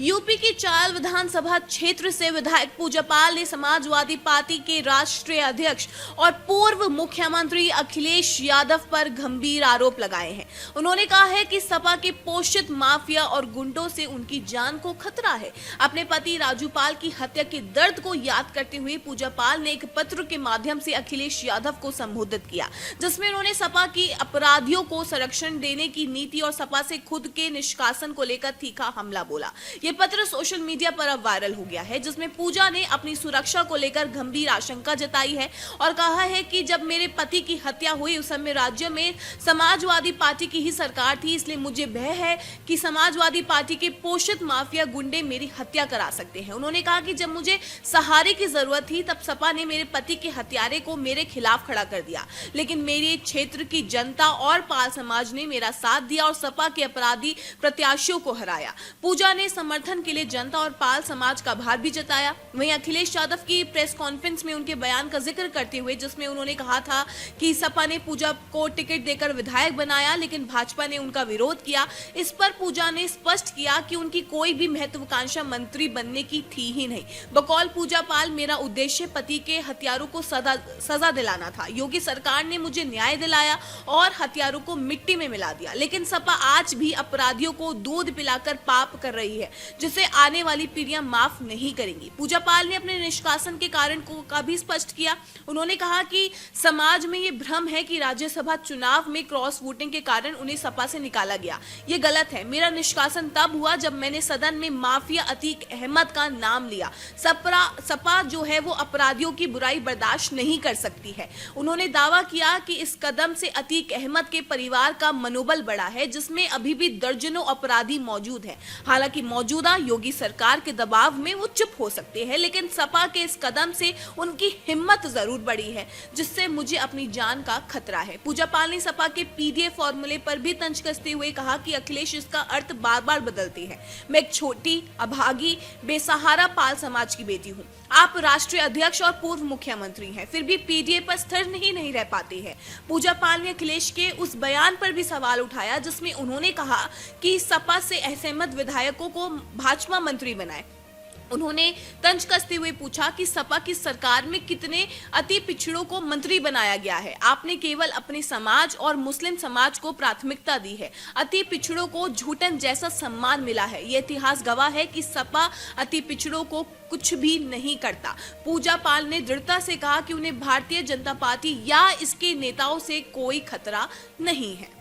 UP की चायल विधानसभा क्षेत्र से विधायक पूजा पाल ने समाजवादी पार्टी के राष्ट्रीय अध्यक्ष और पूर्व मुख्यमंत्री अखिलेश यादव पर गंभीर आरोप लगाए हैं। उन्होंने कहा है कि सपा के पोषित माफिया और गुंडों से उनकी जान को खतरा है। अपने पति राजू पाल की हत्या के दर्द को याद करते हुए पूजा पाल ने एक पत्र के माध्यम से अखिलेश यादव को संबोधित किया, जिसमें उन्होंने सपा की अपराधियों को संरक्षण देने की नीति और सपा से खुद के निष्कासन को लेकर तीखा हमला बोला। ये पत्र सोशल मीडिया पर अब वायरल हो गया है, जिसमें पूजा ने अपनी सुरक्षा को लेकर गंभीर आशंका जताई है और कहा है कि जब मेरे पति की हत्या हुई उस समय राज्य में समाजवादी पार्टी की ही सरकार थी, इसलिए मुझे भय है कि समाजवादी पार्टी के पोषित माफिया गुंडे मेरी हत्या करा सकते हैं। उन्होंने कहा कि जब मुझे सहारे की जरूरत थी तब सपा ने मेरे पति के हत्यारे को मेरे खिलाफ खड़ा कर दिया, लेकिन मेरे क्षेत्र की जनता और पाल समाज ने मेरा साथ दिया और सपा के अपराधी प्रत्याशियों को हराया। पूजा ने समर्थन के लिए जनता और पाल समाज का आभार भी जताया। वहीं अखिलेश यादव की प्रेस कॉन्फ्रेंस में उनके बयान का जिक्र करते हुए, जिसमें उन्होंने कहा था कि सपा ने पूजा को टिकट देकर विधायक बनाया, लेकिन भाजपा ने उनका विरोध किया। इस पर पूजा ने स्पष्ट किया कि उनकी कोई भी महत्वाकांक्षा मंत्री बनने की थी ही नहीं। बकौल पूजा पाल, मेरा उद्देश्य पति के हत्यारों को सजा दिलाना था। योगी सरकार ने मुझे न्याय दिलाया और हत्यारों को मिट्टी में मिला दिया, लेकिन सपा आज भी अपराधियों को दूध पिलाकर पाप कर रही है, जिसे आने वाली पीढ़ियां माफ नहीं करेंगी। पूजा पाल ने अपने निष्कासन के कारण का भी स्पष्ट किया। उन्होंने कहा कि समाज में ये भ्रम है कि राज्यसभा चुनाव में क्रॉस वोटिंग के कारण उन्हें सपा से निकाला गया। ये गलत है। मेरा निष्कासन तब हुआ जब मैंने सदन में माफिया अतीक अहमद का नाम लिया। सपा जो है वो अपराधियों की बुराई बर्दाश्त नहीं कर सकती है। उन्होंने दावा किया कि इस कदम से अतीक अहमद के परिवार का मनोबल बढ़ा है, जिसमें अभी भी दर्जनों अपराधी मौजूद हैं। हालांकि मौजूदा योगी सरकार के दबाव में वो चुप हो सकते हैं, लेकिन सपा के इस कदम से उनकी हिम्मत जरूर बढ़ी है, जिससे मुझे अपनी जान का खतरा है। पूजा पाल ने सपा के पीडीए फॉर्मूले पर भी तंज कसते हुए कहा कि अखिलेश इसका अर्थ बार बार बदलते हैं। मैं एक छोटी, अभागी, बेसहारा पाल समाज की बेटी हूँ। आप राष्ट्रीय अध्यक्ष और पूर्व मुख्यमंत्री हैं, फिर भी पीडीए पर स्थिर नहीं रह पाते हैं। पूजा पाल ने अखिलेश के उस बयान पर भी सवाल उठाया, जिसमें उन्होंने कहा कि सपा से असहमत विधायकों को भाजपा मंत्री बनाए। उन्होंने तंज कसते हुए पूछा कि सपा की सरकार में कितने अति पिछड़ों को मंत्री बनाया गया है। आपने केवल अपने समाज और मुस्लिम समाज को प्राथमिकता दी है। अति पिछड़ों को झूठन जैसा सम्मान मिला है। यह इतिहास गवाह है कि सपा अति पिछड़ों को कुछ भी नहीं करता। पूजा पाल ने दृढ़ता से कहा कि उन्हें भारतीय जनता पार्टी या इसके नेताओं से कोई खतरा नहीं है।